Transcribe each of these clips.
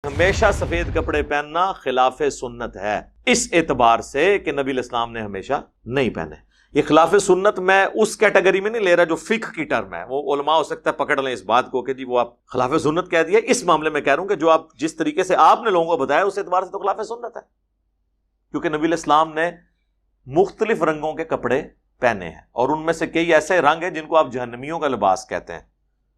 ہمیشہ سفید کپڑے پہننا خلاف سنت ہے، اس اعتبار سے کہ نبی الاسلام نے ہمیشہ نہیں پہنے۔ یہ خلاف سنت میں اس کیٹیگری میں نہیں لے رہا جو فقہ کی ٹرم ہے، وہ علماء ہو سکتا ہے پکڑ لیں اس بات کو کہ جی وہ آپ خلاف سنت کہہ دیا۔ اس معاملے میں کہہ رہا ہوں کہ جو آپ جس طریقے سے آپ نے لوگوں کو بتایا اس اعتبار سے تو خلاف سنت ہے، کیونکہ نبی الاسلام نے مختلف رنگوں کے کپڑے پہنے ہیں، اور ان میں سے کئی ایسے رنگ ہیں جن کو آپ جہنمیوں کا لباس کہتے ہیں،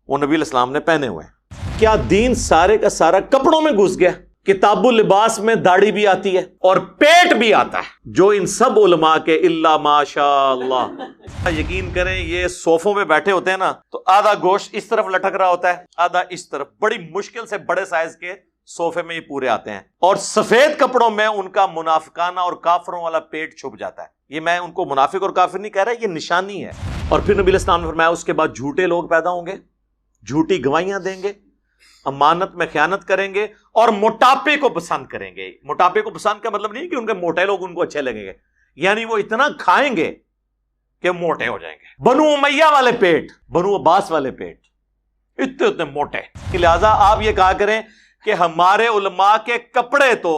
وہ نبی الاسلام نے پہنے ہوئے ہیں۔ کیا دین سارے کا سارا کپڑوں میں گھس گیا؟ کتاب اللباس میں داڑھی بھی آتی ہے اور پیٹ بھی آتا ہے، جو ان سب علماء کے الا ماشاء اللہ۔ یقین کریں یہ صوفوں پہ بیٹھے ہوتے ہیں نا تو آدھا گوشت اس طرف لٹک رہا ہوتا ہے، آدھا اس طرف، بڑی مشکل سے بڑے سائز کے صوفے میں یہ پورے آتے ہیں، اور سفید کپڑوں میں ان کا منافقانہ اور کافروں والا پیٹ چھپ جاتا ہے۔ یہ میں ان کو منافق اور کافر نہیں کہہ رہا، یہ نشانی ہے۔ اور پھر نبی الاسلام نے فرمایا اس کے بعد جھوٹے لوگ پیدا ہوں گے، جھوٹی گواہیاں دیں گے، امانت میں خیانت کریں گے، اور موٹاپے کو پسند کریں گے۔ موٹاپے کو پسند کا مطلب نہیں کہ ان کے موٹے لوگ ان کو اچھے لگیں گے، یعنی وہ اتنا کھائیں گے کہ موٹے ہو جائیں گے۔ بنو امیہ والے پیٹ، بنو عباس والے پیٹ، اتنے اتنے موٹے۔ لہٰذا آپ یہ کہا کریں کہ ہمارے علماء کے کپڑے تو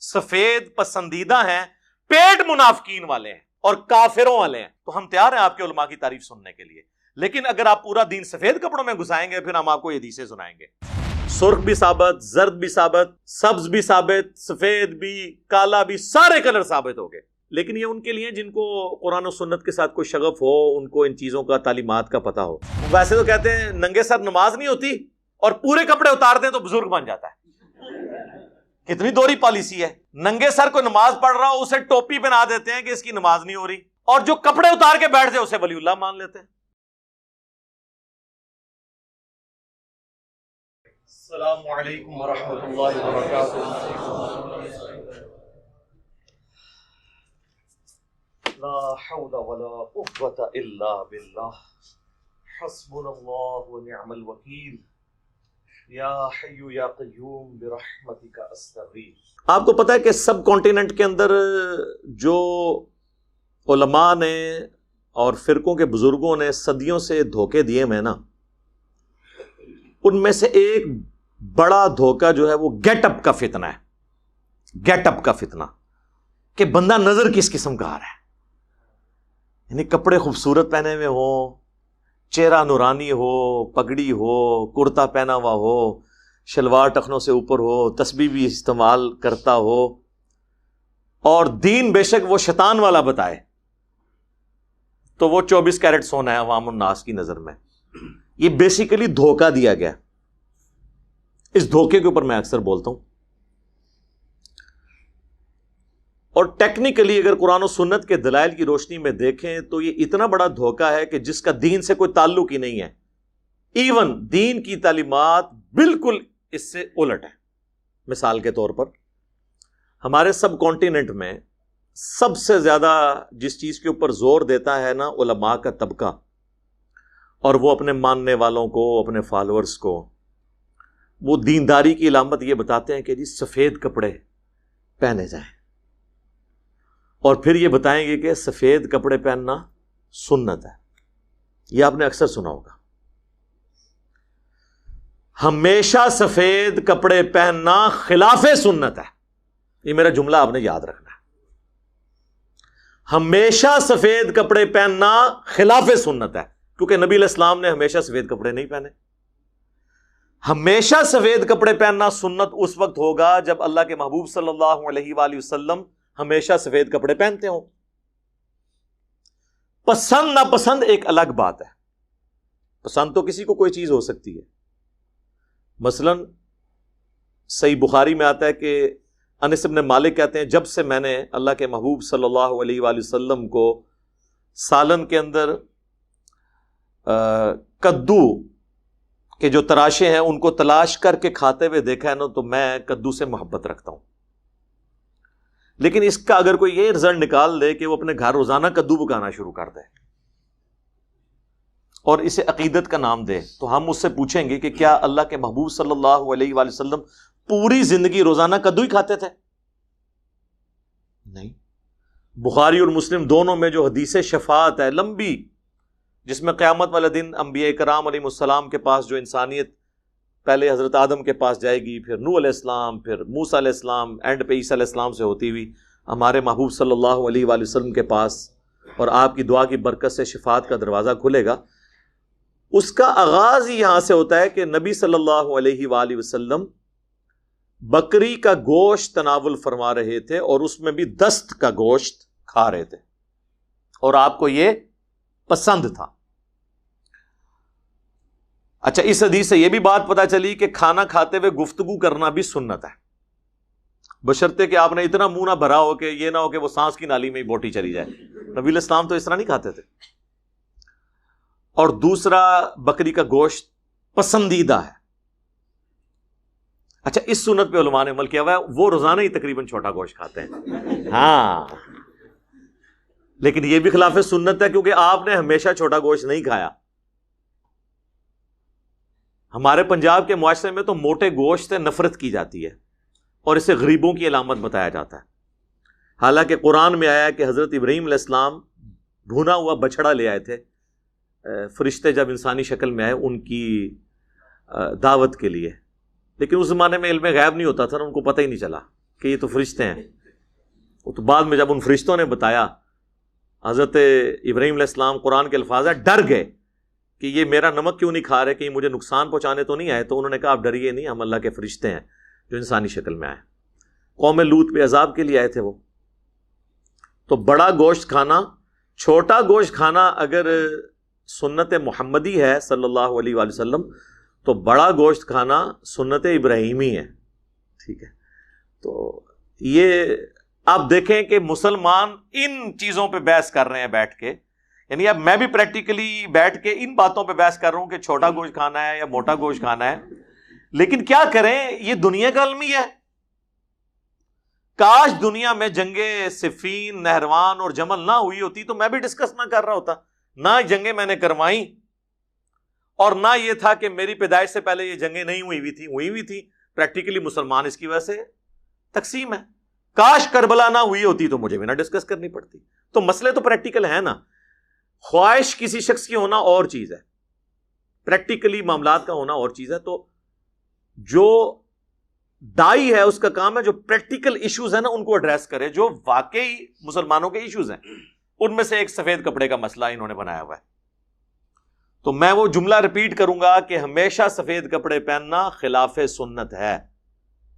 سفید پسندیدہ ہیں، پیٹ منافقین والے ہیں اور کافروں والے ہیں، تو ہم تیار ہیں آپ کے علماء کی تعریف سننے کے لیے، لیکن اگر آپ پورا دین سفید کپڑوں میں گھسائیں گے پھر ہم آپ کو یہ حدیثیں سنائیں گے۔ سرخ بھی ثابت، زرد بھی ثابت، سبز بھی ثابت، سفید بھی، کالا بھی، سارے کلر ثابت ہو گئے، لیکن یہ ان کے لیے جن کو قرآن و سنت کے ساتھ کوئی شغف ہو، ان کو ان چیزوں کا تعلیمات کا پتہ ہو۔ ویسے تو کہتے ہیں ننگے سر نماز نہیں ہوتی، اور پورے کپڑے اتار دیں تو بزرگ بن جاتا ہے۔ کتنی دوری پالیسی ہے، ننگے سر کو نماز پڑھ رہا ہو اسے ٹوپی پہنا دیتے ہیں کہ اس کی نماز نہیں ہو رہی، اور جو کپڑے اتار کے بیٹھ جائے اسے ولی اللہ مان لیتے ہیں۔ السلام علیکم ورحمۃ اللہ وبرکاتہ۔ لا حول ولا قوة الا باللہ، حسبنا اللہ ونعم الوکیل، یا حی یا قیوم برحمتک استغیث۔ آپ کو پتا ہے کہ سب کانٹیننٹ کے اندر جو علماء نے اور فرقوں کے بزرگوں نے صدیوں سے دھوکے دیے میں نا، ان میں سے ایک بڑا دھوکہ جو ہے وہ گیٹ اپ کا فتنہ ہے۔ گیٹ اپ کا فتنہ کہ بندہ نظر کس قسم کا آ رہا ہے، یعنی کپڑے خوبصورت پہنے ہوئے ہوں، چہرہ نورانی ہو، پگڑی ہو، کرتا پہنا ہوا ہو، شلوار ٹخنوں سے اوپر ہو، تسبیح بھی استعمال کرتا ہو، اور دین بے شک وہ شیطان والا بتائے تو وہ 24 کیرٹ سونا ہے عوام الناس کی نظر میں۔ یہ بیسیکلی دھوکہ دیا گیا۔ اس دھوکے کے اوپر میں اکثر بولتا ہوں، اور ٹیکنیکلی اگر قرآن و سنت کے دلائل کی روشنی میں دیکھیں تو یہ اتنا بڑا دھوکہ ہے کہ جس کا دین سے کوئی تعلق ہی نہیں ہے، ایون دین کی تعلیمات بالکل اس سے الٹ ہے۔ مثال کے طور پر ہمارے سب کانٹیننٹ میں سب سے زیادہ جس چیز کے اوپر زور دیتا ہے نا علماء کا طبقہ، اور وہ اپنے ماننے والوں کو، اپنے فالورز کو، وہ دینداری کی علامت یہ بتاتے ہیں کہ جی سفید کپڑے پہنے جائیں، اور پھر یہ بتائیں گے کہ سفید کپڑے پہننا سنت ہے۔ یہ آپ نے اکثر سنا ہوگا، ہمیشہ سفید کپڑے پہننا خلاف سنت ہے۔ یہ میرا جملہ آپ نے یاد رکھنا ہے، ہمیشہ سفید کپڑے پہننا خلاف سنت ہے، کیونکہ نبی علیہ السلام نے ہمیشہ سفید کپڑے نہیں پہنے۔ ہمیشہ سفید کپڑے پہننا سنت اس وقت ہوگا جب اللہ کے محبوب صلی اللہ علیہ وآلہ وسلم ہمیشہ سفید کپڑے پہنتے ہوں۔ پسند ناپسند ایک الگ بات ہے، پسند تو کسی کو کوئی چیز ہو سکتی ہے۔ مثلا صحیح بخاری میں آتا ہے کہ انس بن مالک کہتے ہیں جب سے میں نے اللہ کے محبوب صلی اللہ علیہ وآلہ وسلم کو سالن کے اندر کدو کہ جو تراشے ہیں ان کو تلاش کر کے کھاتے ہوئے دیکھا ہے نا تو میں کدو سے محبت رکھتا ہوں۔ لیکن اس کا اگر کوئی یہ رزلٹ نکال دے کہ وہ اپنے گھر روزانہ کدو پکانا شروع کر دے اور اسے عقیدت کا نام دے تو ہم اس سے پوچھیں گے کہ کیا اللہ کے محبوب صلی اللہ علیہ وآلہ وسلم پوری زندگی روزانہ کدو ہی کھاتے تھے؟ نہیں۔ بخاری اور مسلم دونوں میں جو حدیث شفاعت ہے لمبی، جس میں قیامت والے دن انبیاء کرام علیہ السلام کے پاس جو انسانیت پہلے حضرت آدم کے پاس جائے گی، پھر نوح علیہ السلام، پھر موسیٰ علیہ السلام، اینڈ پہ عیسیٰ علیہ السلام سے ہوتی ہوئی ہمارے محبوب صلی اللہ علیہ وآلہ وسلم کے پاس، اور آپ کی دعا کی برکت سے شفاعت کا دروازہ کھلے گا۔ اس کا آغاز ہی یہاں سے ہوتا ہے کہ نبی صلی اللہ علیہ وآلہ وسلم بکری کا گوشت تناول فرما رہے تھے، اور اس میں بھی دست کا گوشت کھا رہے تھے، اور آپ کو یہ پسند تھا۔ اچھا، اس حدیث سے یہ بھی بات پتہ چلی کہ کھانا کھاتے ہوئے گفتگو کرنا بھی سنت ہے، بشرطے کہ آپ نے اتنا منہ نہ بھرا ہو کہ یہ نہ ہو کہ وہ سانس کی نالی میں ہی بوٹی چلی جائے۔ نبی علیہ السلام تو اس طرح نہیں کھاتے تھے۔ اور دوسرا، بکری کا گوشت پسندیدہ ہے۔ اچھا، اس سنت پہ علماء نے عمل کیا ہوا ہے، وہ روزانہ ہی تقریباً چھوٹا گوشت کھاتے ہیں، ہاں، لیکن یہ بھی خلاف سنت ہے کیونکہ آپ نے ہمیشہ چھوٹا گوشت نہیں کھایا۔ ہمارے پنجاب کے معاشرے میں تو موٹے گوشت سے نفرت کی جاتی ہے اور اسے غریبوں کی علامت بتایا جاتا ہے، حالانکہ قرآن میں آیا ہے کہ حضرت ابراہیم علیہ السلام بھونا ہوا بچڑا لے آئے تھے، فرشتے جب انسانی شکل میں آئے ان کی دعوت کے لیے، لیکن اس زمانے میں علم غیب نہیں ہوتا تھا نا، ان کو پتہ ہی نہیں چلا کہ یہ تو فرشتے ہیں۔ وہ تو بعد میں جب ان فرشتوں نے بتایا، حضرت ابراہیم علیہ السلام، قرآن کے الفاظ ہے، ڈر گئے کہ یہ میرا نمک کیوں نہیں کھا رہے، کہیں مجھے نقصان پہنچانے تو نہیں آئے۔ تو انہوں نے کہا آپ ڈریے نہیں، ہم اللہ کے فرشتے ہیں جو انسانی شکل میں آئے۔ قوم لوط پہ عذاب کے لیے آئے تھے وہ۔ تو بڑا گوشت کھانا، چھوٹا گوشت کھانا اگر سنت محمدی ہے صلی اللہ علیہ وآلہ وسلم، تو بڑا گوشت کھانا سنت ابراہیمی ہے، ٹھیک ہے۔ تو یہ آپ دیکھیں کہ مسلمان ان چیزوں پہ بحث کر رہے ہیں بیٹھ کے، یعنی اب میں بھی پریکٹیکلی بیٹھ کے ان باتوں پہ بحث کر رہا ہوں کہ چھوٹا گوشت کھانا ہے یا موٹا گوشت کھانا ہے، لیکن کیا کریں، یہ دنیا کا عالم ہی ہے۔ کاش دنیا میں جنگیں صفین، نہروان اور جمل نہ ہوئی ہوتی تو میں بھی ڈسکس نہ کر رہا ہوتا، نہ جنگیں میں نے کروائیں، اور نہ یہ تھا کہ میری پیدائش سے پہلے یہ جنگیں نہیں ہوئی ہوئی تھی۔ پریکٹیکلی مسلمان اس کی وجہ سے تقسیم ہے۔ کاش کربلا نہ ہوئی ہوتی تو مجھے بھی نہ ڈسکس کرنی پڑتی۔ تو مسئلے تو پریکٹیکل ہیں نا، خواہش کسی شخص کی ہونا اور چیز ہے، پریکٹیکلی معاملات کا ہونا اور چیز ہے۔ تو جو دائی ہے اس کا کام ہے جو پریکٹیکل ایشوز ہیں نا ان کو ایڈریس کرے، جو واقعی مسلمانوں کے ایشوز ہیں۔ ان میں سے ایک سفید کپڑے کا مسئلہ انہوں نے بنایا ہوا ہے۔ تو میں وہ جملہ ریپیٹ کروں گا کہ ہمیشہ سفید کپڑے پہننا خلاف سنت ہے،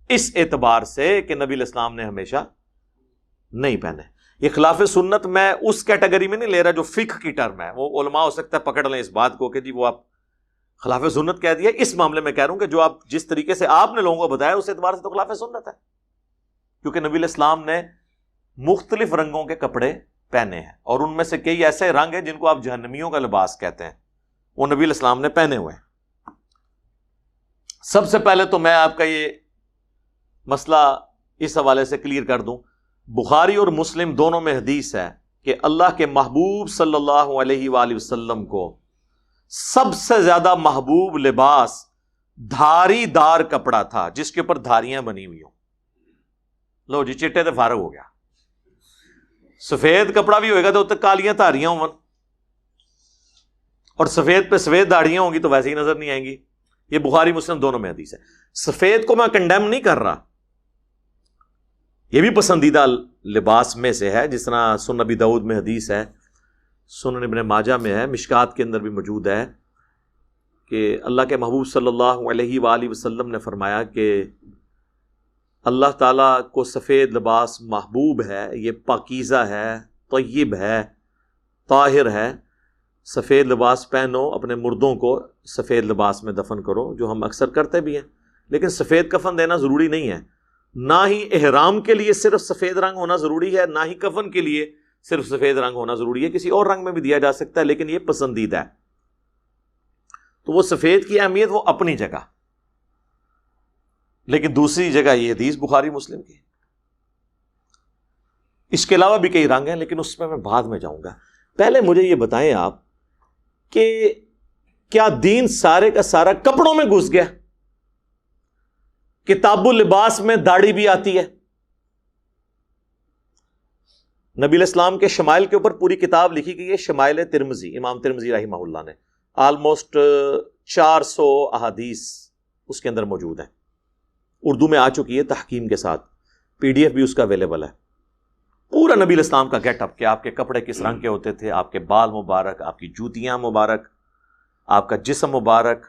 اس اعتبار سے کہ نبی علیہ السلام نے ہمیشہ نہیں پہنے۔ یہ خلاف سنت میں اس کیٹیگری میں نہیں لے رہا جو فقہ کی ٹرم ہے، وہ علماء ہو سکتا ہے پکڑ لیں اس بات کو کہ جی وہ آپ خلاف سنت کہہ دیا۔ اس معاملے میں کہہ رہا ہوں کہ جو آپ جس طریقے سے آپ نے لوگوں کو بتایا اس اعتبار سے تو خلاف سنت ہے، کیونکہ نبی علیہ السلام نے مختلف رنگوں کے کپڑے پہنے ہیں، اور ان میں سے کئی ایسے رنگ ہیں جن کو آپ جہنمیوں کا لباس کہتے ہیں، وہ نبی علیہ السلام نے پہنے ہوئے ہیں۔ سب سے پہلے تو میں آپ کا یہ مسئلہ اس حوالے سے کلیئر کر دوں، بخاری اور مسلم دونوں میں حدیث ہے کہ اللہ کے محبوب صلی اللہ علیہ وآلہ وسلم کو سب سے زیادہ محبوب لباس دھاری دار کپڑا تھا، جس کے اوپر دھاریاں بنی ہوئی ہوں۔ لو جی، چٹے تو فارغ ہو گیا۔ سفید کپڑا بھی ہوئے گا تو اتنے کالیاں دھاریاں ہوں، اور سفید پہ سفید داڑیاں ہوں گی تو ویسے ہی نظر نہیں آئیں گی۔ یہ بخاری مسلم دونوں میں حدیث ہے۔ سفید کو میں کنڈیم نہیں کر رہا، یہ بھی پسندیدہ لباس میں سے ہے، جس طرح سنن نبی داؤد میں حدیث ہے، سنن ابن ماجہ میں ہے، مشکات کے اندر بھی موجود ہے کہ اللہ کے محبوب صلی اللہ علیہ وآلہ وسلم نے فرمایا کہ اللہ تعالیٰ کو سفید لباس محبوب ہے، یہ پاکیزہ ہے، طیب ہے، طاہر ہے۔ سفید لباس پہنو، اپنے مردوں کو سفید لباس میں دفن کرو، جو ہم اکثر کرتے بھی ہیں، لیکن سفید کفن دینا ضروری نہیں ہے۔ نہ ہی احرام کے لیے صرف سفید رنگ ہونا ضروری ہے، نہ ہی کفن کے لیے صرف سفید رنگ ہونا ضروری ہے، کسی اور رنگ میں بھی دیا جا سکتا ہے، لیکن یہ پسندیدہ ہے۔ تو وہ سفید کی اہمیت وہ اپنی جگہ، لیکن دوسری جگہ یہ حدیث بخاری مسلم کی۔ اس کے علاوہ بھی کئی رنگ ہیں، لیکن اس میں بعد میں جاؤں گا۔ پہلے مجھے یہ بتائیں آپ کہ کیا دین سارے کا سارا کپڑوں میں گھس گیا؟ کتاب اللباس میں داڑھی بھی آتی ہے؟ نبی علیہ السلام کے شمائل کے اوپر پوری کتاب لکھی گئی ہے، شمائل ترمذی، امام ترمذی رحمہ اللہ نے، آلموسٹ 400 احادیث اس کے اندر موجود ہیں، اردو میں آ چکی ہے تحکیم کے ساتھ، PDF بھی اس کا اویلیبل ہے، پورا نبی الاسلام کا گیٹ اپ، کہ آپ کے کپڑے کس رنگ کے ہوتے تھے، آپ کے بال مبارک، آپ کی جوتیاں مبارک، آپ کا جسم مبارک،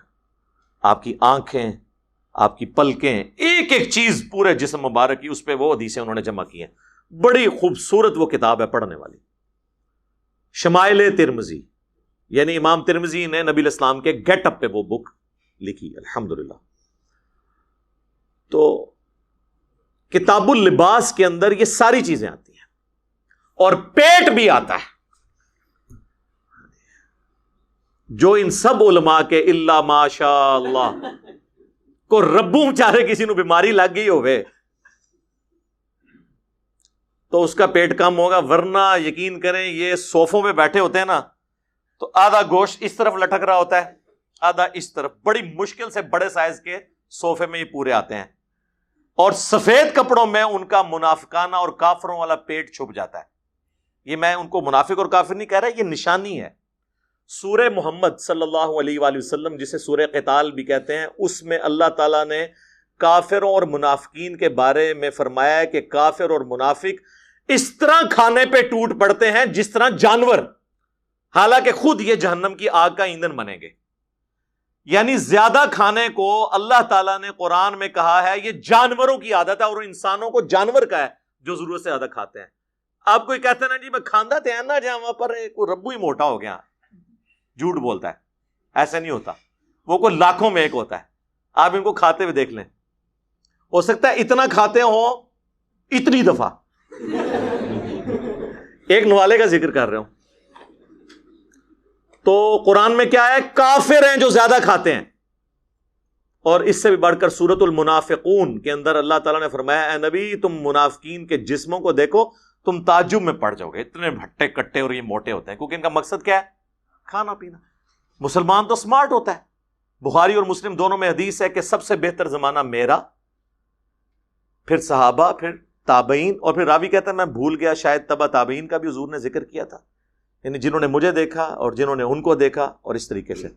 آپ کی آنکھیں، آپ کی پلکیں، ایک ایک چیز پورے جسم مبارک کی، اس پہ وہ حدیثیں انہوں نے جمع کی ہیں. بڑی خوبصورت وہ کتاب ہے پڑھنے والی، شمائل ترمذی، یعنی امام ترمذی نے نبی الاسلام کے گیٹ اپ پہ وہ بک لکھی، الحمدللہ. تو کتاب اللباس کے اندر یہ ساری چیزیں آتی ہیں، اور پیٹ بھی آتا ہے، جو ان سب علماء کے الا ماشاء اللہ کو ربوں چارے کسی نو بیماری لگ گئی ہوئے تو اس کا پیٹ کم ہوگا، ورنہ یقین کریں یہ صوفوں پہ بیٹھے ہوتے ہیں نا، تو آدھا گوشت اس طرف لٹک رہا ہوتا ہے، آدھا اس طرف، بڑی مشکل سے بڑے سائز کے صوفے میں یہ پورے آتے ہیں، اور سفید کپڑوں میں ان کا منافقانہ اور کافروں والا پیٹ چھپ جاتا ہے. یہ میں ان کو منافق اور کافر نہیں کہہ رہا، یہ نشانی ہے. سورہ محمد صلی اللہ علیہ وآلہ وسلم، جسے سورہ قتال بھی کہتے ہیں، اس میں اللہ تعالیٰ نے کافروں اور منافقین کے بارے میں فرمایا ہے کہ کافر اور منافق اس طرح کھانے پہ ٹوٹ پڑتے ہیں جس طرح جانور، حالانکہ خود یہ جہنم کی آگ کا ایندھن بنیں گے. یعنی زیادہ کھانے کو اللہ تعالیٰ نے قرآن میں کہا ہے یہ جانوروں کی عادت ہے، اور انسانوں کو جانور کا ہے جو ضرورت سے زیادہ کھاتے ہیں. آپ کوئی کہتے ہیں نا جی میں کھاندہ تھے نا جہاں وہاں پر کوئی ربو ہی موٹا ہو گیا، جھوٹ بولتا ہے، ایسا نہیں ہوتا، وہ کوئی لاکھوں میں ایک ہوتا ہے. آپ ان کو کھاتے ہوئے دیکھ لیں، ہو سکتا ہے اتنا کھاتے ہوں اتنی دفعہ. ایک نوالے کا ذکر کر رہا ہوں، تو قرآن میں کیا ہے، کافر ہیں جو زیادہ کھاتے ہیں. اور اس سے بھی بڑھ کر سورۃ المنافقون کے اندر اللہ تعالیٰ نے فرمایا اے نبی تم منافقین کے جسموں کو دیکھو، تم تعجب میں پڑ جاؤ گے، اتنے بھٹے کٹے اور یہ موٹے ہوتے ہیں، کیونکہ ان کا مقصد کیا ہے، کھانا پینا. مسلمان تو سمارٹ ہوتا ہے. بخاری اور مسلم دونوں میں حدیث ہے کہ سب سے بہتر زمانہ میرا، پھر صحابہ، پھر تابعین، اور پھر راوی کہتا ہے میں بھول گیا شاید تبع تابعین کا بھی حضور نے ذکر کیا تھا، یعنی جنہوں نے مجھے دیکھا اور جنہوں نے ان کو دیکھا، اور اس طریقے سے.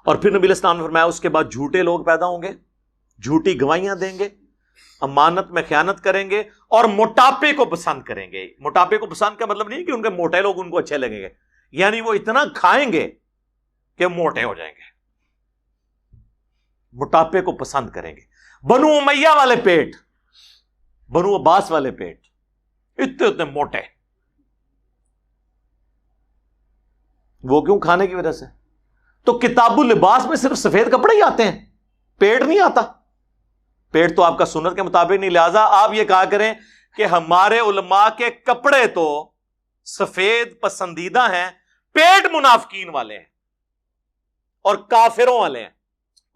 اور پھر نبی الاسلام نے فرمایا اس کے بعد جھوٹے لوگ پیدا ہوں گے، جھوٹی گواہیاں دیں گے، امانت میں خیانت کریں گے، اور موٹاپے کو پسند کریں گے. موٹاپے کو پسند کا مطلب نہیں کہ ان کے موٹے لوگ ان کو اچھے لگیں گے، یعنی وہ اتنا کھائیں گے کہ موٹے ہو جائیں گے، موٹاپے کو پسند کریں گے. بنو امیہ والے پیٹ، بنو عباس والے پیٹ، اتنے اتنے موٹے، وہ کیوں؟ کھانے کی وجہ سے. تو کتاب اللباس میں صرف سفید کپڑے ہی آتے ہیں، پیٹ نہیں آتا. پیٹ تو آپ کا سنت کے مطابق نہیں، لہذا آپ یہ کہا کریں کہ ہمارے علماء کے کپڑے تو سفید پسندیدہ ہیں، پیٹ منافقین والے ہیں اور کافروں والے ہیں.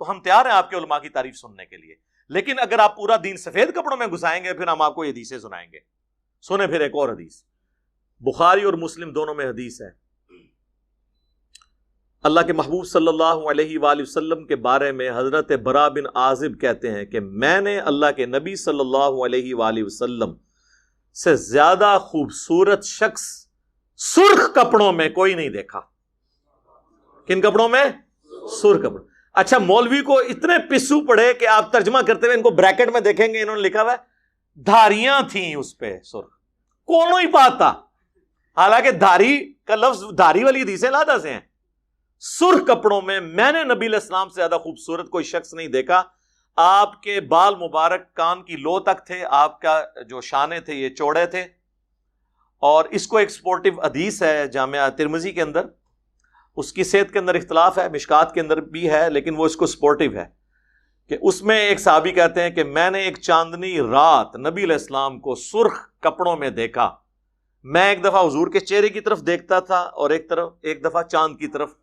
تو ہم تیار ہیں آپ کے علماء کی تعریف سننے کے لیے، لیکن اگر آپ پورا دین سفید کپڑوں میں گھسائیں گے پھر ہم آپ کو یہ حدیثیں سنائیں گے. سنیں پھر ایک اور حدیث، بخاری اور مسلم دونوں میں حدیث ہے. اللہ کے محبوب صلی اللہ علیہ وآلہ وسلم کے بارے میں حضرت برا بن عازب کہتے ہیں کہ میں نے اللہ کے نبی صلی اللہ علیہ وآلہ وسلم سے زیادہ خوبصورت شخص سرخ کپڑوں میں کوئی نہیں دیکھا. کن کپڑوں میں؟ سرخ کپڑوں. اچھا، مولوی کو اتنے پسو پڑے کہ آپ ترجمہ کرتے ہوئے ان کو بریکٹ میں دیکھیں گے، انہوں نے لکھا ہوا ہے دھاریاں تھیں اس پہ سرخ، کونوں ہی بات تھا، حالانکہ دھاری کا لفظ دھاری والی حدیثیں لادہ سے ہیں. سرخ کپڑوں میں میں نے نبی علیہ السلام سے زیادہ خوبصورت کوئی شخص نہیں دیکھا. آپ کے بال مبارک کان کی لو تک تھے، آپ کا جو شانے تھے یہ چوڑے تھے. اور اس کو ایک سپورٹیو حدیث ہے جامعہ ترمذی کے اندر، اس کی صحت کے اندر اختلاف ہے، مشکات کے اندر بھی ہے، لیکن وہ اس کو سپورٹیو ہے کہ اس میں ایک صحابی کہتے ہیں کہ میں نے ایک چاندنی رات نبی علیہ السلام کو سرخ کپڑوں میں دیکھا. میں ایک دفعہ حضور کے چہرے کی طرف دیکھتا تھا اور ایک دفعہ چاند کی طرف.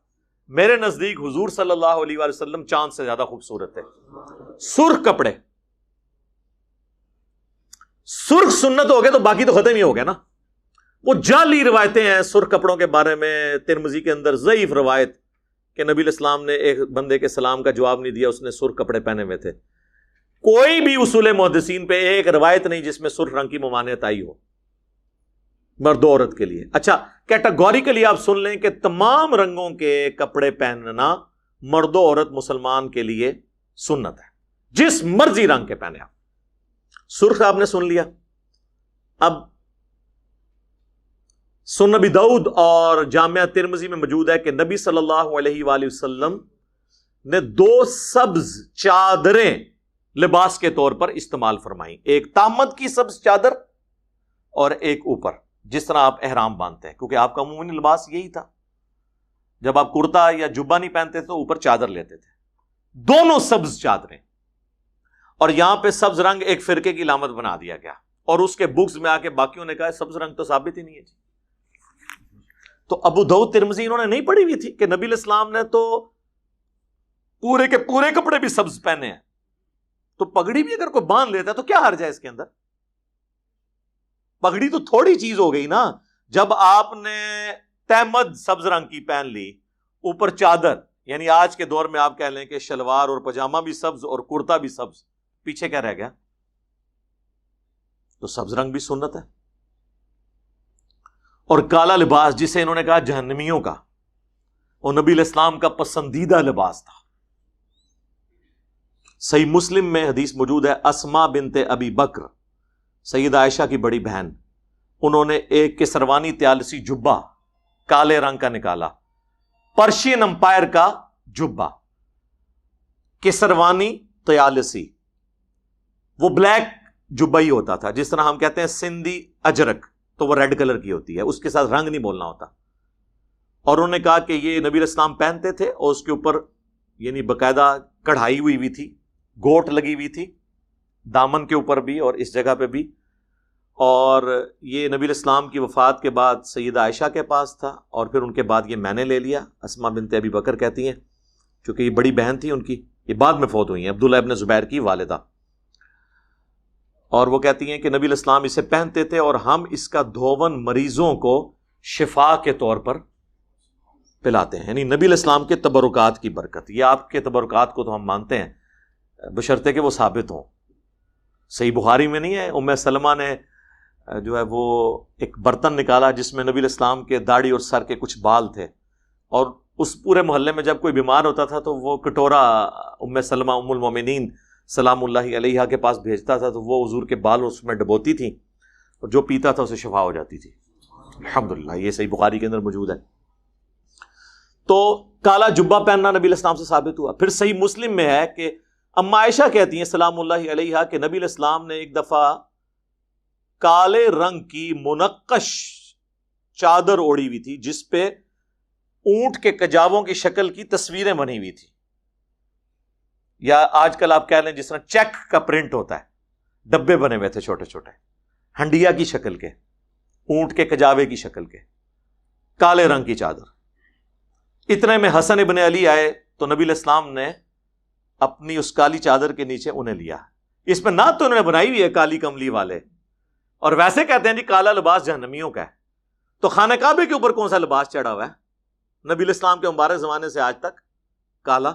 میرے نزدیک حضور صلی اللہ علیہ وآلہ وسلم چاند سے زیادہ خوبصورت ہے. سرخ کپڑے، سرخ سنت ہو گئے تو باقی تو ختم ہی ہو گیا نا. وہ جعلی روایتیں ہیں سرخ کپڑوں کے بارے میں. ترمذی کے اندر ضعیف روایت کہ نبی علیہ السلام نے ایک بندے کے سلام کا جواب نہیں دیا، اس نے سرخ کپڑے پہنے ہوئے تھے. کوئی بھی اصول محدثین پہ ایک روایت نہیں جس میں سرخ رنگ کی ممانعت آئی ہو مرد و عورت کے لیے. اچھا، کیٹاگوریکلی آپ سن لیں کہ تمام رنگوں کے کپڑے پہننا مرد و عورت مسلمان کے لیے سنت ہے، جس مرضی رنگ کے پہنے آپ. سرخ آپ نے سن لیا. اب سنن ابی داؤد اور جامعہ ترمذی میں موجود ہے کہ نبی صلی اللہ علیہ وآلہ وسلم نے 2 سبز چادریں لباس کے طور پر استعمال فرمائیں، ایک تامت کی سبز چادر اور ایک اوپر، جس طرح آپ احرام باندھتے ہیں، کیونکہ آپ کا عمومی لباس یہی تھا. جب آپ کرتا یا جبہ نہیں پہنتے تو اوپر چادر لیتے تھے. دونوں سبز چادریں، اور یہاں پہ سبز رنگ ایک فرقے کی علامت بنا دیا گیا، اور اس کے بکس میں آ کے باقیوں نے کہا سبز رنگ تو ثابت ہی نہیں ہے جی. تو ابو داؤد ترمذی انہوں نے نہیں پڑھی ہوئی تھی کہ نبی علیہ السلام نے تو پورے کے پورے کپڑے بھی سبز پہنے ہیں، تو پگڑی بھی اگر کوئی باندھ لیتا ہے تو کیا حرج ہے اس کے اندر؟ پگڑی تو تھوڑی چیز ہو گئی نا. جب آپ نے تہمد سبز رنگ کی پہن لی، اوپر چادر، یعنی آج کے دور میں آپ کہہ لیں کہ شلوار اور پاجامہ بھی سبز اور کرتا بھی سبز، پیچھے کیا رہ گیا؟ تو سبز رنگ بھی سنت ہے. اور کالا لباس جسے انہوں نے کہا جہنمیوں کا، وہ نبی علیہ السلام کا پسندیدہ لباس تھا. صحیح مسلم میں حدیث موجود ہے، اسما بنت ابی بکر، سیدہ عائشہ کی بڑی بہن، انہوں نے ایک کسروانی طیالسی جبہ کالے رنگ کا نکالا، پرشین امپائر کا جبہ، کسروانی طیالسی، وہ بلیک جبہ ہی ہوتا تھا، جس طرح ہم کہتے ہیں سندھی اجرک تو وہ ریڈ کلر کی ہوتی ہے، اس کے ساتھ رنگ نہیں بولنا ہوتا. اور انہوں نے کہا کہ یہ نبی علیہ السلام پہنتے تھے، اور اس کے اوپر یعنی باقاعدہ کڑھائی ہوئی تھی، گوٹ لگی ہوئی تھی دامن کے اوپر بھی اور اس جگہ پہ بھی. اور یہ نبی علیہ السلام کی وفات کے بعد سیدہ عائشہ کے پاس تھا، اور پھر ان کے بعد یہ میں نے لے لیا. اسما بنت ابی بکر کہتی ہیں، چونکہ یہ بڑی بہن تھی ان کی، یہ بعد میں فوت ہوئی ہیں، عبداللہ ابن زبیر کی والدہ. اور وہ کہتی ہیں کہ نبی علیہ السلام اسے پہنتے تھے، اور ہم اس کا دھون مریضوں کو شفا کے طور پر پلاتے ہیں، یعنی نبی علیہ السلام کے تبرکات کی برکت. یہ آپ کے تبرکات کو تو ہم مانتے ہیں بشرطے کہ وہ ثابت ہوں. صحیح بخاری میں نہیں ہے، ام سلمہ نے جو ہے وہ ایک برتن نکالا جس میں نبی علیہ السلام کے داڑھی اور سر کے کچھ بال تھے، اور اس پورے محلے میں جب کوئی بیمار ہوتا تھا تو وہ کٹورا ام سلمہ ام المومنین سلام اللہ علیہا کے پاس بھیجتا تھا، تو وہ حضور کے بال اس میں ڈبوتی تھیں، اور جو پیتا تھا اسے شفا ہو جاتی تھی. الحمدللہ یہ صحیح بخاری کے اندر موجود ہے. تو کالا جبہ پہننا نبی علیہ السلام سے ثابت ہوا. پھر صحیح مسلم میں ہے کہ اما عائشہ کہتی ہیں سلام اللہ علیہا کہ نبی علیہ السلام نے ایک دفعہ کالے رنگ کی منقش چادر اوڑھی ہوئی تھی، جس پہ اونٹ کے کجاووں کی شکل کی تصویریں بنی ہوئی تھی، یا آج کل آپ کہہ لیں جس طرح چیک کا پرنٹ ہوتا ہے، ڈبے بنے ہوئے تھے چھوٹے چھوٹے، ہنڈیا کی شکل کے، اونٹ کے کجاوے کی شکل کے، کالے رنگ کی چادر. اتنے میں حسن ابن علی آئے تو نبی علیہ السلام نے اپنی اس کالی چادر کے نیچے انہیں لیا. اس میں نہ تو انہوں نے بنائی ہوئی ہے کالی کملی والے، اور ویسے کہتے ہیں جی کالا لباس جہنمیوں کا ہے. تو خانہ کعبے کے اوپر کون سا لباس چڑھا ہوا ہے نبی علیہ السلام کے مبارک زمانے سے آج تک؟ کالا.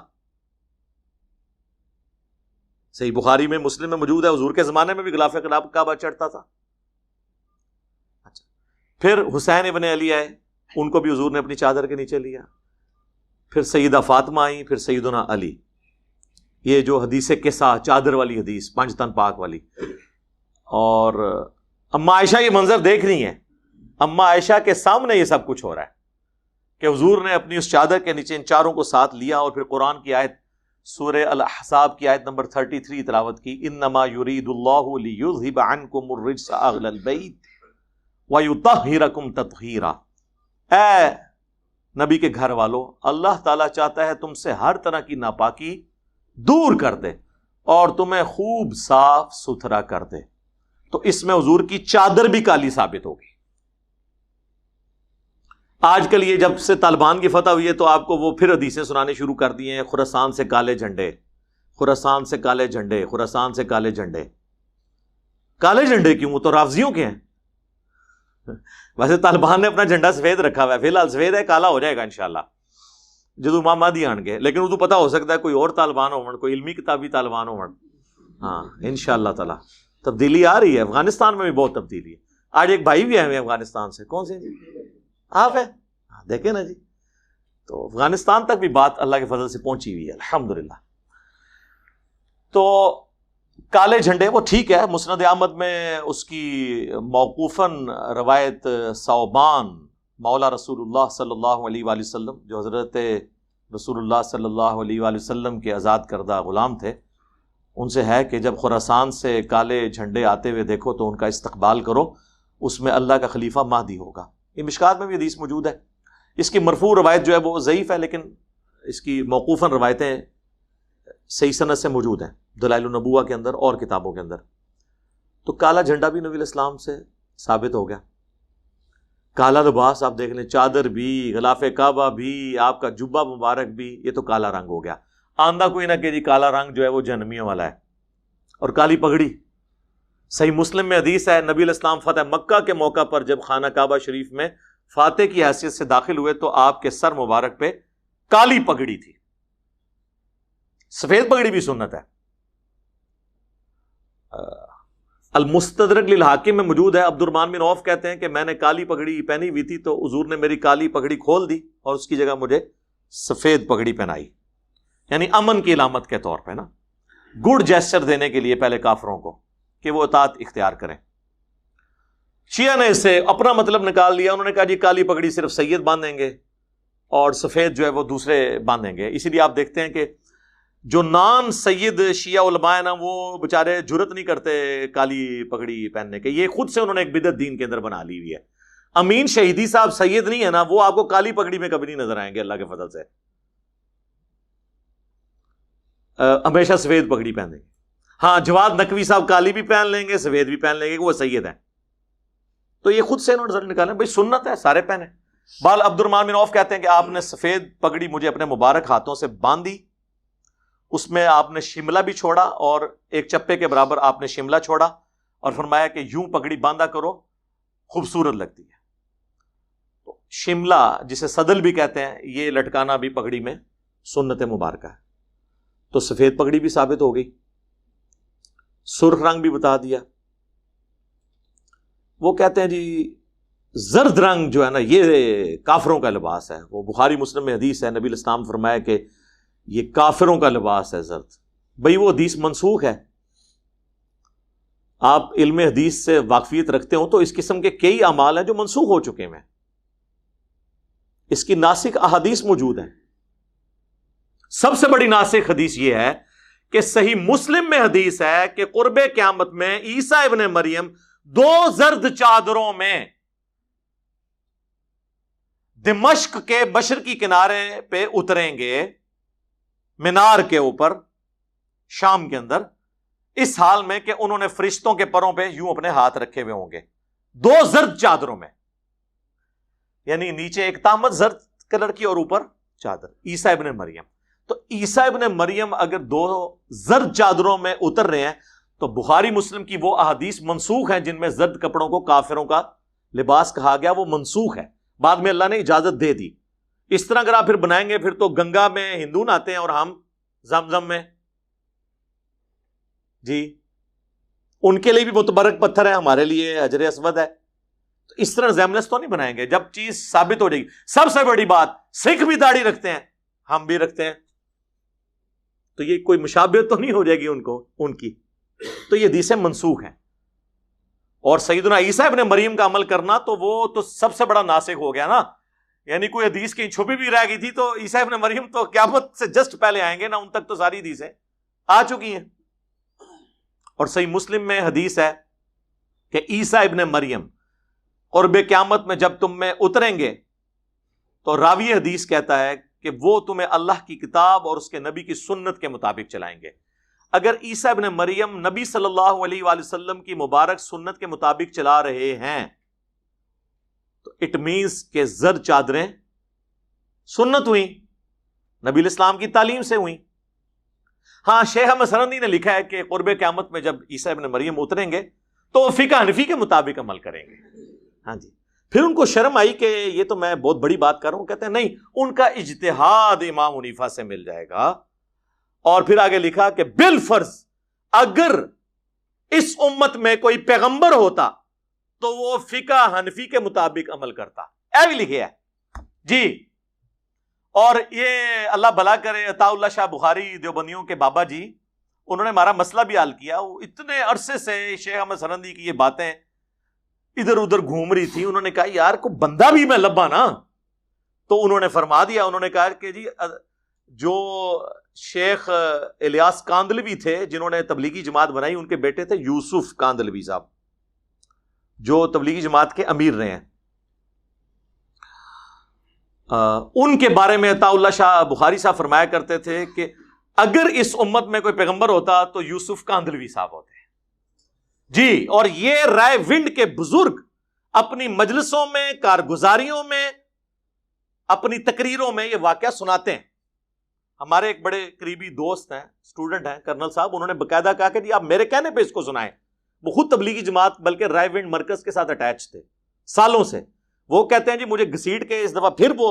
صحیح بخاری میں مسلم میں موجود ہے، حضور کے زمانے میں بھی غلاف کعبہ چڑھتا تھا. اچھا، پھر حسین ابن علی آئے، ان کو بھی حضور نے اپنی چادر کے نیچے لیا. پھر سیدہ فاطمہ آئی، پھر سیدنا علی. یہ جو حدیث قصہ چادر والی حدیث، پانچ تن پاک والی. اور اما عائشہ یہ منظر دیکھ رہی ہیں، اما عائشہ کے سامنے یہ سب کچھ ہو رہا ہے کہ حضور نے اپنی اس چادر کے نیچے ان چاروں کو ساتھ لیا، اور پھر قرآن کی آیت سورہ الاحزاب کی آیت نمبر 33 تلاوت کی، انما یرید اللہ لیذھب عنکم الرجس اہل البیت ویطہرکم تطہیرا. اے نبی کے گھر والوں، اللہ تعالیٰ چاہتا ہے تم سے ہر طرح کی ناپاکی دور کر دے اور تمہیں خوب صاف ستھرا کر دے. تو اس میں حضور کی چادر بھی کالی ثابت ہوگی. آج کل یہ جب سے طالبان کی فتح ہوئی ہے تو آپ کو وہ پھر حدیثیں سنانے شروع کر دیے ہیں، خراسان سے کالے جھنڈے، خراسان سے کالے جھنڈے، خراسان سے کالے جھنڈے. کالے جھنڈے کیوں؟ وہ تو رافضیوں کے ہیں. ویسے طالبان نے اپنا جھنڈا سفید رکھا ہوا ہے، فی الحال سفید ہے، کالا ہو جائے گا انشاءاللہ جدو مہدی آن گے. لیکن وہ تو پتہ ہو سکتا ہے کوئی اور طالبان ہو، کوئی علمی کتابی طالبان ہو. ہاں انشاءاللہ تعالی تبدیلی آ رہی ہے. افغانستان میں بھی بہت تبدیلی ہے. آج ایک بھائی بھی آئے ہوئے افغانستان سے. کون سے جی؟ آپ ہیں؟ دیکھیں نا جی. تو افغانستان تک بھی بات اللہ کے فضل سے پہنچی ہوئی ہے الحمدللہ. تو کالے جھنڈے وہ ٹھیک ہے، مسند احمد میں اس کی موقوفاً روایت ثوبان مولا رسول اللہ صلی اللہ علیہ وآلہ وسلم، جو حضرت رسول اللہ صلی اللہ علیہ وآلہ وسلم کے آزاد کردہ غلام تھے، ان سے ہے کہ جب خراسان سے کالے جھنڈے آتے ہوئے دیکھو تو ان کا استقبال کرو، اس میں اللہ کا خلیفہ مہدی ہوگا۔ یہ مشکات میں بھی حدیث موجود ہے۔ اس کی مرفوع روایت جو ہے وہ ضعیف ہے، لیکن اس کی موقوفاً روایتیں صحیح سند سے موجود ہیں دلائل النبوہ کے اندر اور کتابوں کے اندر۔ تو کالا جھنڈا بھی نبی علیہ السلام سے ثابت ہو گیا، کالا لباس آپ دیکھ لیں، چادر بھی، غلاف کعبہ بھی، آپ کا جبہ مبارک بھی، یہ تو کالا رنگ ہو گیا۔ آندہ کوئی نہ کہ جی کالا رنگ جو ہے وہ جہنمیوں والا ہے۔ اور کالی پگڑی، صحیح مسلم میں حدیث ہے، نبی علیہ السلام فتح مکہ کے موقع پر جب خانہ کعبہ شریف میں فاتح کی حیثیت سے داخل ہوئے تو آپ کے سر مبارک پہ کالی پگڑی تھی۔ سفید پگڑی بھی سنت ہے۔ المستدرک للحاکم میں موجود ہے، عبد الرحمن بن عوف کہتے ہیں کہ میں نے کالی پگڑی پہنی ہوئی تھی تو حضور نے میری کالی پگڑی کھول دی اور اس کی جگہ مجھے سفید پگڑی پہنائی، یعنی امن کی علامت کے طور پہ نا، گڈ جیسچر دینے کے لیے پہلے کافروں کو کہ وہ اطاعت اختیار کریں۔ شیعہ نے اس سے اپنا مطلب نکال لیا، انہوں نے کہا جی کالی پگڑی صرف سید باندھیں گے اور سفید جو ہے وہ دوسرے باندھیں گے۔ اسی لیے آپ دیکھتے ہیں کہ جو نان سید شیعہ علماء ہیں نا، وہ بےچارے جرت نہیں کرتے کالی پگڑی پہننے کے، یہ خود سے انہوں نے ایک بدعت دین کے اندر بنا لی ہوئی ہے۔ امین شہیدی صاحب سید نہیں ہے نا، وہ آپ کو کالی پگڑی میں کبھی نہیں نظر آئیں گے اللہ کے فضل سے، ہمیشہ سفید پگڑی پہن لیں گے۔ ہاں جواد نقوی صاحب کالی بھی پہن لیں گے، سفید بھی پہن لیں گے کہ وہ سید ہیں، تو یہ خود سے انہوں نے رزلٹ نکالے، بھائی سنت ہے سارے پہنے۔ بال عبد الرحمن بن عوف کہتے ہیں کہ آپ نے سفید پگڑی مجھے اپنے مبارک ہاتھوں سے باندھی، اس میں آپ نے شملہ بھی چھوڑا اور ایک چپے کے برابر آپ نے شملہ چھوڑا اور فرمایا کہ یوں پگڑی باندھا کرو، خوبصورت لگتی ہے۔ تو شملہ جسے صدل بھی کہتے ہیں، یہ لٹکانا بھی پگڑی میں سنت مبارکہ ہے۔ تو سفید پگڑی بھی ثابت ہو گئی، سرخ رنگ بھی بتا دیا۔ وہ کہتے ہیں جی زرد رنگ جو ہے نا یہ کافروں کا لباس ہے، وہ بخاری مسلم میں حدیث ہے، نبی علیہ السلام فرمایا کہ یہ کافروں کا لباس ہے زرد۔ بھئی وہ حدیث منسوخ ہے۔ آپ علم حدیث سے واقفیت رکھتے ہو تو اس قسم کے کئی اعمال ہیں جو منسوخ ہو چکے ہیں، اس کی ناسخ احادیث موجود ہیں۔ سب سے بڑی ناسخ حدیث یہ ہے کہ صحیح مسلم میں حدیث ہے کہ قرب قیامت میں عیسیٰ ابن مریم 2 زرد چادروں میں دمشق کے مشرقی کنارے پہ اتریں گے، مینار کے اوپر شام کے اندر، اس حال میں کہ انہوں نے فرشتوں کے پروں پہ یوں اپنے ہاتھ رکھے ہوئے ہوں گے، 2 زرد چادروں میں، یعنی نیچے ایک تامت زرد کلر کی اور اوپر چادر، عیسیٰ ابن مریم۔ تو عیسیٰ ابن مریم اگر 2 زرد چادروں میں اتر رہے ہیں تو بخاری مسلم کی وہ احادیث منسوخ ہیں جن میں زرد کپڑوں کو کافروں کا لباس کہا گیا، وہ منسوخ ہے، بعد میں اللہ نے اجازت دے دی۔ اس طرح اگر آپ پھر بنائیں گے پھر تو گنگا میں ہندو نہاتے ہیں اور ہم زمزم میں، جی ان کے لیے بھی متبرک پتھر ہے، ہمارے لیے حجر اسود ہے، تو اس طرح زیملس تو نہیں بنائیں گے جب چیز ثابت ہو جائے گی۔ سب سے بڑی بات، سکھ بھی داڑھی رکھتے ہیں، ہم بھی رکھتے ہیں، تو یہ کوئی مشابہت تو نہیں ہو جائے گی ان کی، تو یہ حدیثیں منسوخ ہیں۔ اور سیدنا عیسیٰ ابن مریم کا عمل کرنا تو وہ تو سب سے بڑا ناسخ ہو گیا نا، یعنی کوئی حدیث کہیں چھپی بھی رہ گئی تھی تو عیسیٰ ابن مریم تو قیامت سے جسٹ پہلے آئیں گے نا، ان تک تو ساری حدیثیں آ چکی ہیں۔ اور صحیح مسلم میں حدیث ہے کہ عیسیٰ ابن مریم قرب قیامت میں جب تم میں اتریں گے تو راوی حدیث کہتا ہے کہ وہ تمہیں اللہ کی کتاب اور اس کے نبی کی سنت کے مطابق چلائیں گے۔ اگر عیسیٰ ابن مریم نبی صلی اللہ علیہ وآلہ وسلم کی مبارک سنت کے مطابق چلا رہے ہیں تو اٹ مینس کہ زرد چادریں سنت ہوئیں، نبی علیہ السلام کی تعلیم سے ہوئیں۔ ہاں شیخ احمد سرندی نے لکھا ہے کہ قرب قیامت میں جب عیسیٰ ابن مریم اتریں گے تو وہ فقہ حنفی کے مطابق عمل کریں گے۔ ہاں جی، پھر ان کو شرم آئی کہ یہ تو میں بہت بڑی بات کر رہا ہوں، کہتے ہیں نہیں، ان کا اجتہاد امام حنیفہ سے مل جائے گا۔ اور پھر آگے لکھا کہ بالفرض اگر اس امت میں کوئی پیغمبر ہوتا تو وہ فقہ حنفی کے مطابق عمل کرتا، اے بھی لکھے ہے جی۔ اور یہ اللہ بھلا کرے، عطا اللہ شاہ بخاری دیوبندیوں کے بابا جی، انہوں نے ہمارا مسئلہ بھی حل کیا. وہ اتنے عرصے سے شیخ احمد سرہندی کی یہ باتیں ادھر ادھر گھوم رہی تھی. انہوں نے کہا یار کو بندہ بھی میں لبا نا, تو انہوں نے فرما دیا, انہوں نے کہا کہ جی جو شیخ الیاس کاندلوی تھے جنہوں نے تبلیغی جماعت بنائی, ان کے بیٹے تھے یوسف کاندلوی صاحب جو تبلیغی جماعت کے امیر رہے ہیں. ان کے بارے میں عطا اللہ شاہ بخاری صاحب فرمایا کرتے تھے کہ اگر اس امت میں کوئی پیغمبر ہوتا تو یوسف کاندلوی صاحب ہوتے جی. اور یہ رائے ونڈ کے بزرگ اپنی مجلسوں میں, کارگزاریوں میں, اپنی تقریروں میں یہ واقعہ سناتے ہیں. ہمارے ایک بڑے قریبی دوست ہیں, اسٹوڈنٹ ہیں, کرنل صاحب, انہوں نے باقاعدہ کہا کہ جی آپ میرے کہنے پہ اس کو سنائیں. وہ خود تبلیغی جماعت بلکہ رائے ونڈ مرکز کے ساتھ اٹیچ تھے سالوں سے. وہ کہتے ہیں جی مجھے گھسیٹ کے اس دفعہ پھر وہ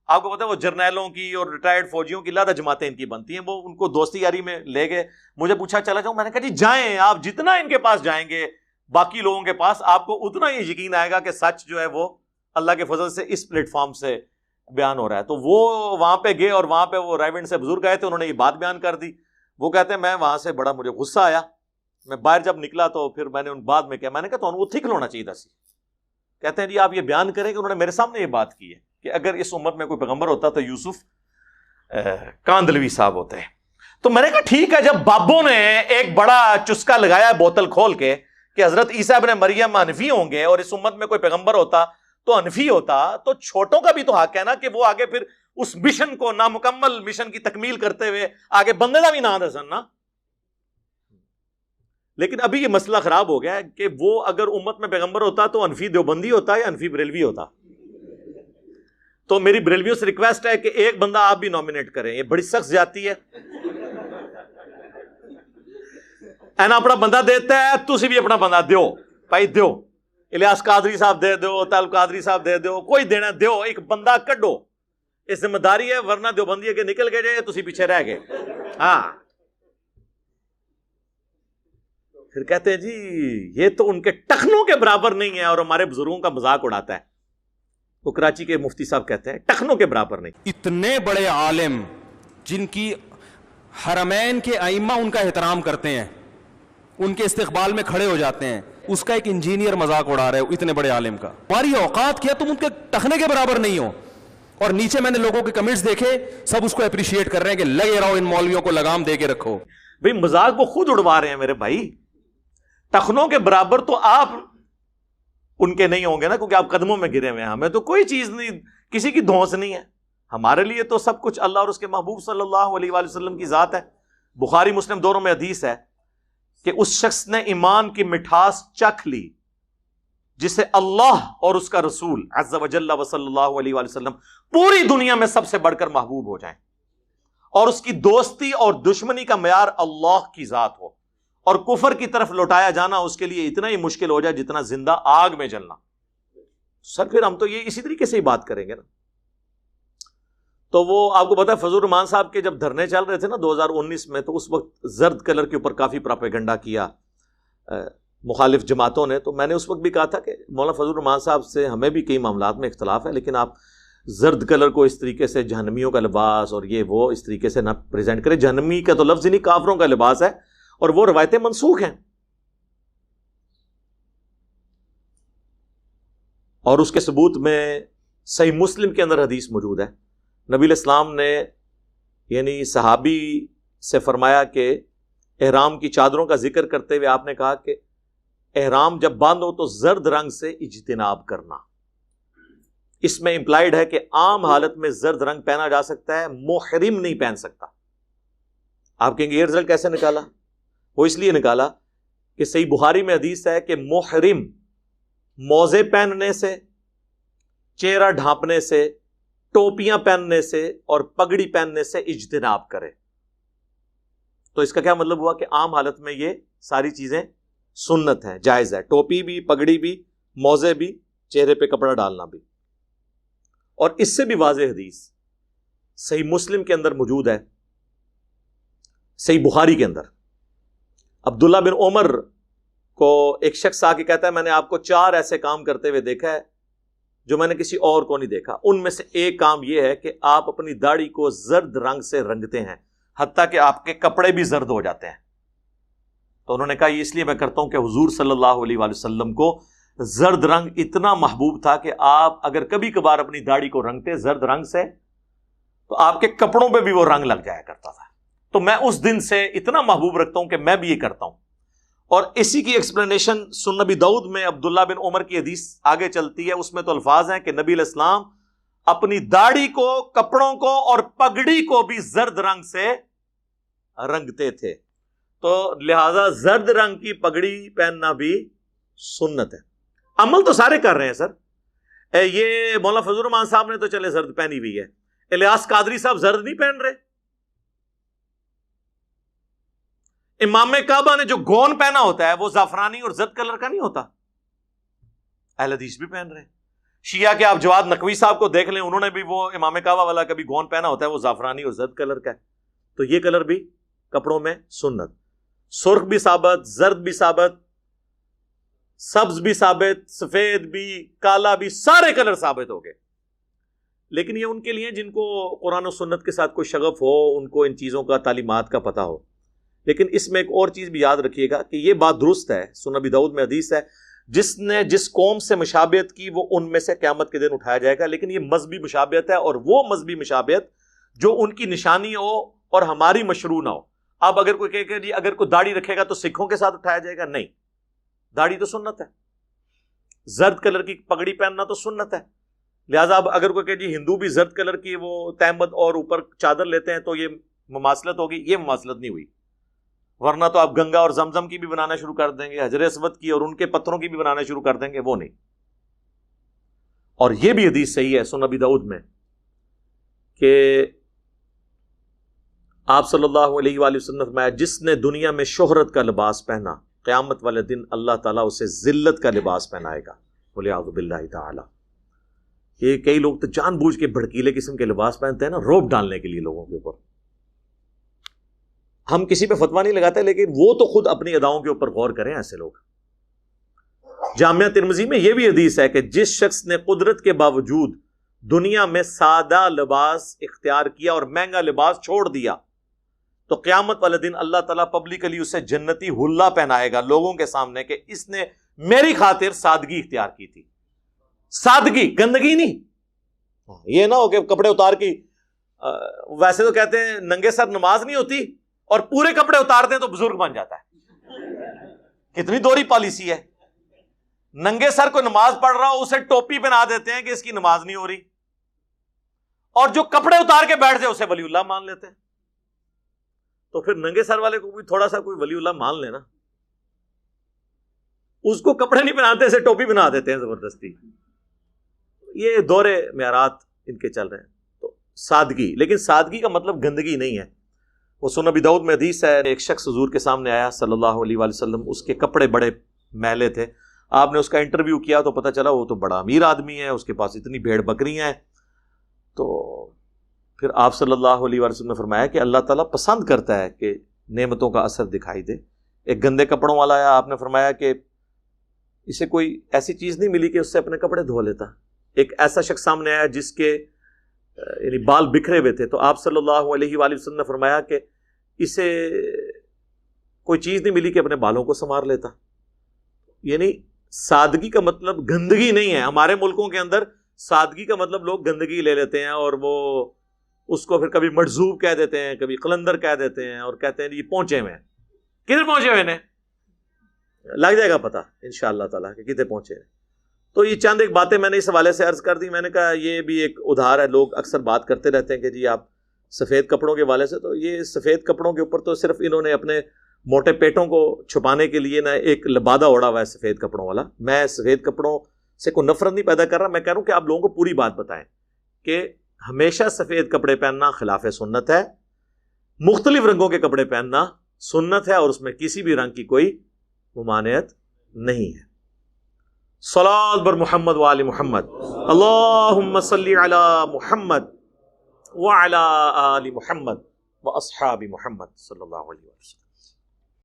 آپ کو پتا ہے وہ جرنیلوں کی اور ریٹائرڈ فوجیوں کی لادہ جماعتیں ان کی بنتی ہیں, وہ ان کو دوستی یاری میں لے گئے. مجھے پوچھا چلا جاؤں, میں نے کہا جی جائیں, آپ جتنا ان کے پاس جائیں گے باقی لوگوں کے پاس آپ کو اتنا ہی یقین آئے گا کہ سچ جو ہے وہ اللہ کے فضل سے اس پلیٹ فارم سے بیان ہو رہا ہے. تو وہ وہاں پہ گئے اور وہاں پہ وہ رائے ونڈ سے بزرگ آئے تھے, انہوں نے یہ بات بیان کر دی. وہ کہتے ہیں میں وہاں سے بڑا مجھے غصہ آیا, میں باہر جب نکلا تو پھر میں نے ان بعد میں کیا, میں نے کہا تو وہ ٹھیک ہونا چاہیے تھا. کہتے ہیں جی آپ یہ بیان کریں کہ انہوں نے میرے سامنے یہ بات کی ہے کہ اگر اس امت میں کوئی پیغمبر ہوتا تو یوسف کاندلوی صاحب ہوتے ہیں. تو میں نے کہا ٹھیک ہے, جب بابوں نے ایک بڑا چسکا لگایا بوتل کھول کے کہ حضرت عیسیٰ ابن مریم حنفی ہوں گے اور اس امت میں کوئی پیغمبر ہوتا تو حنفی ہوتا, تو چھوٹوں کا بھی تو حق ہے نا کہ وہ آگے پھر اس مشن کو, نامکمل مشن کی تکمیل کرتے ہوئے آگے بندے کا بھی نام دسن نا. لیکن ابھی یہ مسئلہ خراب ہو گیا ہے کہ وہ اگر امت میں پیغمبر ہوتا تو حنفی دیوبندی ہوتا یا حنفی بریلوی ہوتا. تو میری بریلویوں سے ریکویسٹ ہے کہ ایک بندہ آپ بھی نامینیٹ کریں, یہ بڑی سخت زیادتی ہے. اینا اپنا بندہ دیتا ہے, تسی بھی اپنا بندہ دیو بھائی, دیو. الیاس قادری صاحب دے دو, طالب قادری صاحب دے دو, کوئی دینا دیو, ایک بندہ کڈو, یہ ذمہ داری ہے, ورنہ دیوبندی کے نکل گئے جائے تسی پیچھے رہ گئے. ہاں پھر کہتے ہیں جی یہ تو ان کے ٹخنوں کے برابر نہیں ہے اور ہمارے بزرگوں کا مذاق اڑاتا ہے. وہ کراچی کے مفتی صاحب کہتے ہیں ٹخنوں کے برابر نہیں. اتنے بڑے عالم جن کی حرمین کے ائمہ ان کا احترام کرتے ہیں, ان کے استقبال میں کھڑے ہو جاتے ہیں, اس کا ایک انجینئر مذاق اڑا رہے ہو اتنے بڑے عالم کا. ہماری اوقات کیا تم ان کے ٹخنے کے برابر نہیں ہو. اور نیچے میں نے لوگوں کے کمنٹس دیکھے, سب اس کو اپریشیٹ کر رہے ہیں کہ لگے رہو ان مولویوں کو لگام دے کے رکھو. بھئی مذاق وہ خود اڑوا رہے ہیں میرے بھائی. ٹخنوں کے برابر تو آپ ان کے نہیں ہوں گے نا, کیونکہ آپ قدموں میں گرے ہوئے ہیں. ہمیں تو کوئی چیز نہیں, کسی کی دھونس نہیں ہے. ہمارے لیے تو سب کچھ اللہ اور اس کے محبوب صلی اللہ علیہ وآلہ وسلم کی ذات ہے. بخاری مسلم دونوں میں حدیث ہے کہ اس شخص نے ایمان کی مٹھاس چکھ لی جسے اللہ اور اس کا رسول عز و جل و صلی اللہ علیہ وآلہ وسلم پوری دنیا میں سب سے بڑھ کر محبوب ہو جائیں, اور اس کی دوستی اور دشمنی کا معیار اللہ کی ذات ہو, اور کفر کی طرف لوٹایا جانا اس کے لیے اتنا ہی مشکل ہو جائے جتنا زندہ آگ میں جلنا. سر پھر ہم تو یہ اسی طریقے سے ہی بات کریں گے نا. تو وہ آپ کو پتا ہے فضل الرحمان صاحب کے جب دھرنے چل رہے تھے نا 2019 میں, تو اس وقت زرد کلر کے اوپر کافی پراپیگنڈا کیا مخالف جماعتوں نے. تو میں نے اس وقت بھی کہا تھا کہ مولانا فضل الرحمان صاحب سے ہمیں بھی کئی معاملات میں اختلاف ہے, لیکن آپ زرد کلر کو اس طریقے سے جہنمیوں کا لباس اور یہ وہ اس طریقے سے نہ پریزنٹ کرے. جہنمی کا تو لفظ ہی نہیں, کافروں کا لباس ہے, اور وہ روایتیں منسوخ ہیں. اور اس کے ثبوت میں صحیح مسلم کے اندر حدیث موجود ہے. نبی علیہ السلام نے یعنی صحابی سے فرمایا کہ احرام کی چادروں کا ذکر کرتے ہوئے آپ نے کہا کہ احرام جب باندھو تو زرد رنگ سے اجتناب کرنا. اس میں امپلائیڈ ہے کہ عام حالت میں زرد رنگ پہنا جا سکتا ہے, محرم نہیں پہن سکتا. آپ کہیں گے یہ رزلٹ کیسے نکالا؟ وہ اس لیے نکالا کہ صحیح بخاری میں حدیث ہے کہ محرم موزے پہننے سے, چہرہ ڈھانپنے سے, ٹوپیاں پہننے سے اور پگڑی پہننے سے اجتناب کرے. تو اس کا کیا مطلب ہوا کہ عام حالت میں یہ ساری چیزیں سنت ہیں, جائز ہے. ٹوپی بھی, پگڑی بھی, موزے بھی, چہرے پہ کپڑا ڈالنا بھی. اور اس سے بھی واضح حدیث صحیح مسلم کے اندر موجود ہے, صحیح بخاری کے اندر. عبداللہ بن عمر کو ایک شخص آ کے کہتا ہے میں نے آپ کو 4 ایسے کام کرتے ہوئے دیکھا ہے جو میں نے کسی اور کو نہیں دیکھا. ان میں سے ایک کام یہ ہے کہ آپ اپنی داڑھی کو زرد رنگ سے رنگتے ہیں. حتیٰ کہ آپ کے کپڑے بھی زرد ہو جاتے ہیں. تو انہوں نے کہا یہ اس لیے میں کرتا ہوں کہ حضور صلی اللہ علیہ وآلہ وسلم کو زرد رنگ اتنا محبوب تھا کہ آپ اگر کبھی کبھار اپنی داڑھی کو رنگتے زرد رنگ سے تو آپ کے کپڑوں پہ بھی وہ رنگ لگ جایا کرتا تھا. تو میں اس دن سے اتنا محبوب رکھتا ہوں کہ میں بھی یہ کرتا ہوں. اور اسی کی ایکسپلینیشن سنن نبی داؤد میں عبداللہ بن عمر کی حدیث آگے چلتی ہے. اس میں تو الفاظ ہیں کہ نبی علیہ السلام اپنی داڑھی کو، کپڑوں کو اور پگڑی کو بھی زرد رنگ سے رنگتے تھے. تو لہذا زرد رنگ کی پگڑی پہننا بھی سنت ہے. عمل تو سارے کر رہے ہیں سر. یہ مولانا فضل الرحمان صاحب نے تو چلے زرد پہنی ہوئی ہے، الیاس قادری صاحب زرد نہیں پہن رہے. امام کعبہ نے جو گون پہنا ہوتا ہے وہ زعفرانی اور زرد کلر کا نہیں ہوتا. اہل حدیث بھی پہن رہے ہیں. شیعہ کے آپ جواد نقوی صاحب کو دیکھ لیں، انہوں نے بھی وہ امام کعبہ والا کبھی گون پہنا ہوتا ہے، وہ زعفرانی اور زرد کلر کا ہے. تو یہ کلر بھی کپڑوں میں سنت. سرخ بھی ثابت، زرد بھی ثابت، سبز بھی ثابت، سفید بھی، کالا بھی، سارے کلر ثابت ہو گئے. لیکن یہ ان کے لیے جن کو قرآن و سنت کے ساتھ کوئی شغف ہو، ان کو ان چیزوں کا، تعلیمات کا پتہ ہو. لیکن اس میں ایک اور چیز بھی یاد رکھیے گا کہ یہ بات درست ہے، سنن نبی داؤد میں حدیث ہے، جس نے جس قوم سے مشابہت کی وہ ان میں سے قیامت کے دن اٹھایا جائے گا. لیکن یہ مذہبی مشابہت ہے، اور وہ مذہبی مشابہت جو ان کی نشانی ہو اور ہماری مشروع نہ ہو. اب اگر کوئی کہے کہ جی اگر کوئی داڑھی رکھے گا تو سکھوں کے ساتھ اٹھایا جائے گا، نہیں، داڑھی تو سنت ہے. زرد کلر کی پگڑی پہننا تو سنت ہے. لہٰذا اب اگر کوئی کہ جی ہندو بھی زرد کلر کی وہ تہمد اور اوپر چادر لیتے ہیں تو یہ مماثلت ہوگی، یہ مماثلت نہیں ہوئی. ورنہ تو آپ گنگا اور زمزم کی بھی بنانا شروع کر دیں گے، حجر اسود کی اور ان کے پتھروں کی بھی بنانا شروع کر دیں گے، وہ نہیں. اور یہ بھی حدیث صحیح ہے سنن نبی داؤد میں کہ آپ صلی اللہ علیہ وآلہ وسلم نے فرمایا جس نے دنیا میں شہرت کا لباس پہنا، قیامت والے دن اللہ تعالیٰ اسے ذلت کا لباس پہنائے گا. وَلِعَوْذُ بِاللَّهِ تعالیٰ. یہ کئی لوگ تو جان بوجھ کے بھڑکیلے قسم کے لباس پہنتے ہیں نا، روب ڈالنے کے لیے لوگوں کے اوپر. ہم کسی پہ فتویٰ نہیں لگاتے، لیکن وہ تو خود اپنی اداؤں کے اوپر غور کریں ایسے لوگ. جامعہ ترمذی میں یہ بھی حدیث ہے کہ جس شخص نے قدرت کے باوجود دنیا میں سادہ لباس اختیار کیا اور مہنگا لباس چھوڑ دیا تو قیامت والے دن اللہ تعالیٰ پبلکلی اسے جنتی حلہ پہنائے گا لوگوں کے سامنے کہ اس نے میری خاطر سادگی اختیار کی تھی. سادگی، گندگی نہیں. یہ نہ ہو کہ کپڑے اتار کی، ویسے تو کہتے ہیں ننگے سر نماز نہیں ہوتی، اور پورے کپڑے اتار دیں تو بزرگ بن جاتا ہے. کتنی دوری پالیسی ہے. ننگے سر کو نماز پڑھ رہا ہو اسے ٹوپی پہنا دیتے ہیں کہ اس کی نماز نہیں ہو رہی، اور جو کپڑے اتار کے بیٹھ جائے اسے ولی اللہ مان لیتے ہیں. تو پھر ننگے سر والے کو بھی تھوڑا سا کوئی ولی اللہ مان لینا. اس کو کپڑے نہیں پہناتے، اسے ٹوپی بنا دیتے ہیں زبردستی. یہ دورے معیارات ان کے چل رہے ہیں. تو سادگی، لیکن سادگی کا مطلب گندگی نہیں ہے. وہ سنن نبی داؤد میں حدیث ہے، ایک شخص حضور کے سامنے آیا صلی اللہ علیہ وآلہ وسلم، اس کے کپڑے بڑے میلے تھے. آپ نے اس کا انٹرویو کیا تو پتہ چلا وہ تو بڑا امیر آدمی ہے، اس کے پاس اتنی بھیڑ بکریاں ہیں. تو پھر آپ صلی اللہ علیہ وآلہ وسلم نے فرمایا کہ اللہ تعالیٰ پسند کرتا ہے کہ نعمتوں کا اثر دکھائی دے. ایک گندے کپڑوں والا آیا، آپ نے فرمایا کہ اسے کوئی ایسی چیز نہیں ملی کہ اس سے اپنے کپڑے دھو لیتا. ایک ایسا شخص سامنے آیا جس کے یعنی بال بکھرے ہوئے تھے، تو آپ صلی اللہ علیہ وآلہ وسلم نے فرمایا کہ اسے کوئی چیز نہیں ملی کہ اپنے بالوں کو سنوار لیتا. یعنی سادگی کا مطلب گندگی نہیں ہے. ہمارے ملکوں کے اندر سادگی کا مطلب لوگ گندگی لے لیتے ہیں اور وہ اس کو پھر کبھی مجذوب کہہ دیتے ہیں، کبھی قلندر کہہ دیتے ہیں، اور کہتے ہیں یہ پہنچے ہوئے ہیں. کدھر پہنچے ہوئے ہیں؟ لگ جائے گا پتہ انشاءاللہ تعالیٰ کہ کدھر پہنچے ہیں. تو یہ چند ایک باتیں میں نے اس حوالے سے عرض کر دی. میں نے کہا یہ بھی ایک ادھار ہے. لوگ اکثر بات کرتے رہتے ہیں کہ جی آپ سفید کپڑوں کے حوالے سے، تو یہ سفید کپڑوں کے اوپر تو صرف انہوں نے اپنے موٹے پیٹوں کو چھپانے کے لیے نہ ایک لبادہ اوڑا ہوا ہے سفید کپڑوں والا. میں سفید کپڑوں سے کوئی نفرت نہیں پیدا کر رہا، میں کہہ رہا ہوں کہ آپ لوگوں کو پوری بات بتائیں کہ ہمیشہ سفید کپڑے پہننا خلاف سنت ہے. مختلف رنگوں کے کپڑے پہننا سنت ہے، اور اس میں کسی بھی رنگ کی کوئی ممانعت نہیں ہے. صلاۃ بر محمد وآل محمد، اللہم صلی علی محمد وعلی آل محمد واصحاب محمد صلی اللہ علیہ وسلم.